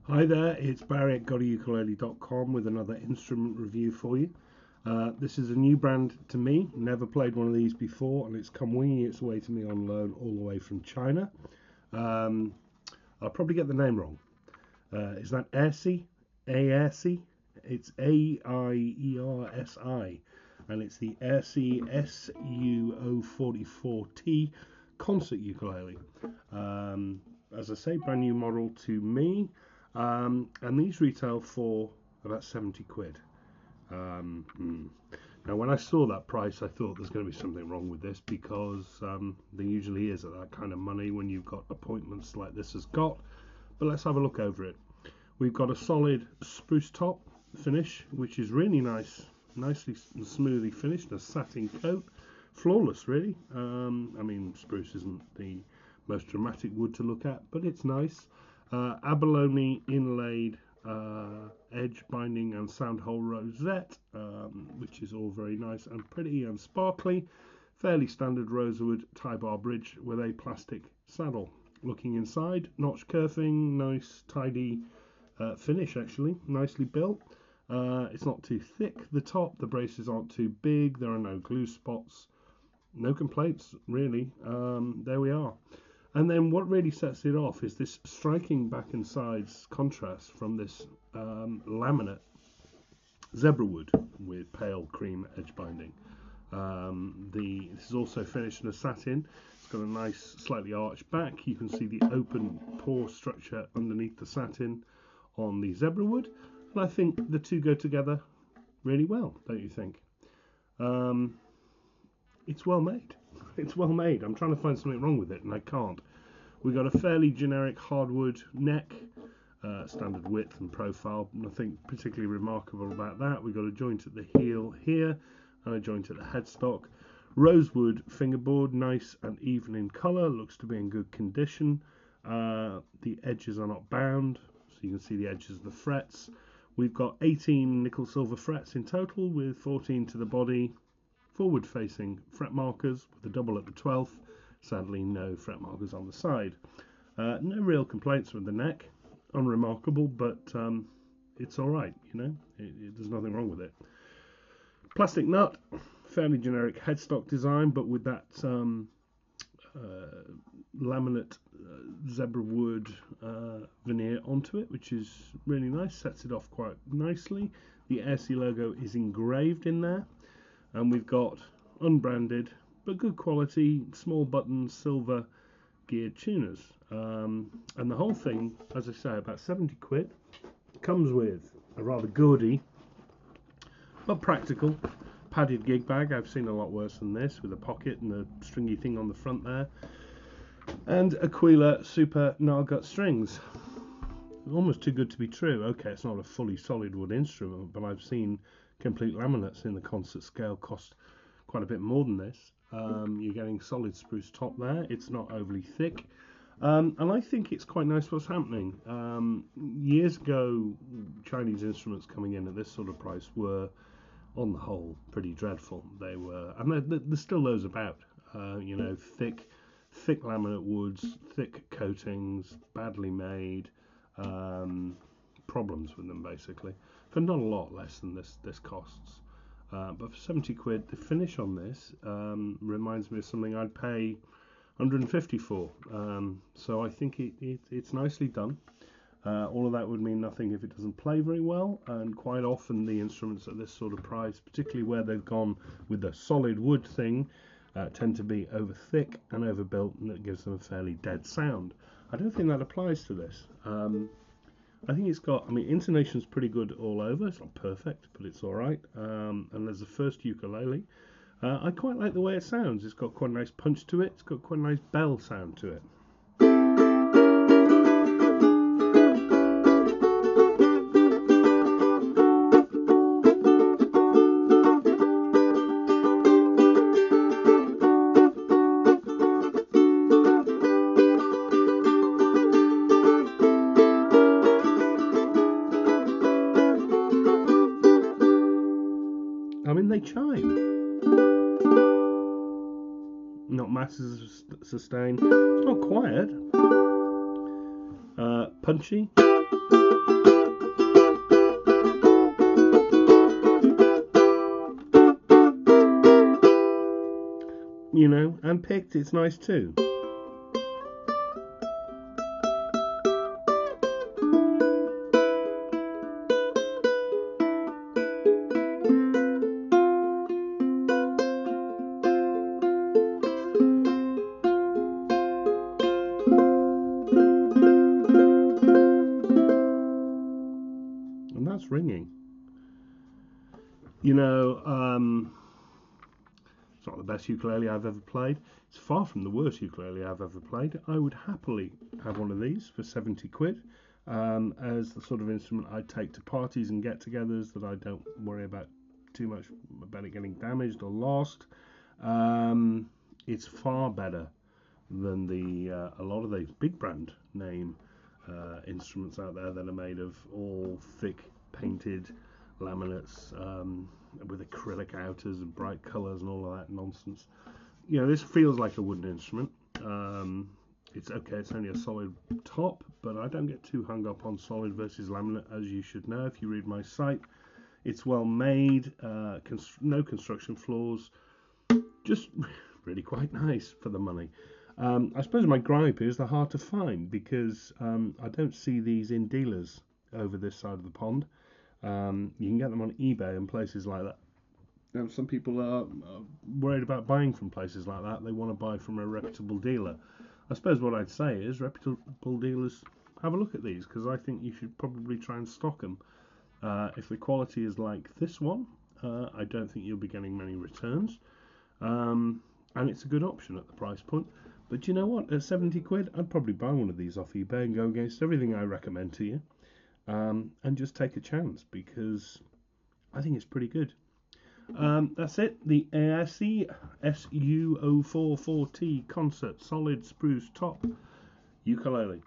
Hi there, it's Barry at GotAUkulele.com with another instrument review for you. This is a new brand to me, never played one of these before, and it's come winging its way to me on loan all the way from China. I'll probably get the name wrong. Is that Aiersi? Aiersi? It's Aiersi, and it's the Aiersi SU-044T concert ukulele. As I say, brand new model to me. And these retail for about 70 quid. Now, when I saw that price, I thought there's going to be something wrong with this because there usually is at that kind of money when you've got appointments like this has got. But let's have a look over it. We've got a solid spruce top finish, which is really nice, nicely and smoothly finished, a satin coat, flawless really. I mean, spruce isn't the most dramatic wood to look at, but it's nice. Abalone inlaid edge binding and sound hole rosette, which is all very nice and pretty and sparkly. Fairly standard rosewood tie bar bridge with a plastic saddle. Looking inside, notch kerfing, nice tidy finish actually, nicely built. It's not too thick, the top, the braces aren't too big, there are no glue spots, no complaints really. There we are. And then what really sets it off is this striking back and sides contrast from this laminate zebra wood with pale cream edge binding. This is also finished in a satin. It's got a nice slightly arched back. You can see the open pore structure underneath the satin on the zebra wood. And I think the two go together really well, don't you think? It's well made. It's well made. I'm trying to find something wrong with it and I can't. We've got a fairly generic hardwood neck, standard width and profile. Nothing particularly remarkable about that. We've got a joint at the heel here and a joint at the headstock. Rosewood fingerboard, nice and even in colour, looks to be in good condition. The edges are not bound, so you can see the edges of the frets. We've got 18 nickel silver frets in total with 14 to the body. Forward facing fret markers with a double at the 12th. Sadly no fret markers on the side. No real complaints with the neck, unremarkable, but it's alright, you know, there's nothing wrong with it. Plastic nut, fairly generic headstock design, but with that laminate zebra wood veneer onto it, which is really nice, sets it off quite nicely. The Aiersi logo is engraved in there. And we've got unbranded but good quality small button silver geared tuners, and the whole thing, as I say, about 70 quid. Comes with a rather gaudy but practical padded gig bag. I've seen a lot worse than this, with a pocket and a stringy thing on the front there, and Aquila super Nargut strings. Almost too good to be true. Okay, it's not a fully solid wood instrument, but I've seen complete laminates in the concert scale cost quite a bit more than this. You're getting solid spruce top there. It's not overly thick, and I think it's quite nice what's happening. Years ago, Chinese instruments coming in at this sort of price were, on the whole, pretty dreadful. They were, and there's still those about. You know, thick laminate woods, thick coatings, badly made. Problems with them basically, for not a lot less than this costs. But for 70 quid, the finish on this reminds me of something I'd pay 150 for. So I think it's nicely done. All of that would mean nothing if it doesn't play very well, and quite often the instruments at this sort of price, particularly where they've gone with the solid wood thing, tend to be over thick and overbuilt, and that gives them a fairly dead sound. I don't think that applies to this. I think it's got, I mean, intonation's pretty good all over. It's not perfect, but it's alright. And there's the first ukulele. I quite like the way it sounds. It's got quite a nice punch to it. It's got quite a nice bell sound to it. I mean, they chime. Not massive sustain. It's not quiet. Punchy. you know, and picked, it's nice too. And that's ringing. You know, it's not the best ukulele I've ever played. It's far from the worst ukulele I've ever played. I would happily have one of these for 70 quid as the sort of instrument I take to parties and get-togethers that I don't worry about too much about it getting damaged or lost. It's far better than a lot of these big brand name instruments out there that are made of all thick painted laminates with acrylic outers and bright colours and all of that nonsense. You know, this feels like a wooden instrument. It's okay, it's only a solid top, but I don't get too hung up on solid versus laminate, as you should know if you read my site. It's well made, no construction flaws, just really quite nice for the money. I suppose my gripe is they're hard to find because I don't see these in dealers over this side of the pond. You can get them on eBay and places like that. Now, some people are worried about buying from places like that. They want to buy from a reputable dealer. I suppose what I'd say is reputable dealers have a look at these, because I think you should probably try and stock them. If the quality is like this one, I don't think you'll be getting many returns. And it's a good option at the price point. But you know what? At 70 quid, I'd probably buy one of these off eBay and go against everything I recommend to you. And just take a chance, because I think it's pretty good. That's it. The Aiersi SU-044T concert solid spruce top ukulele.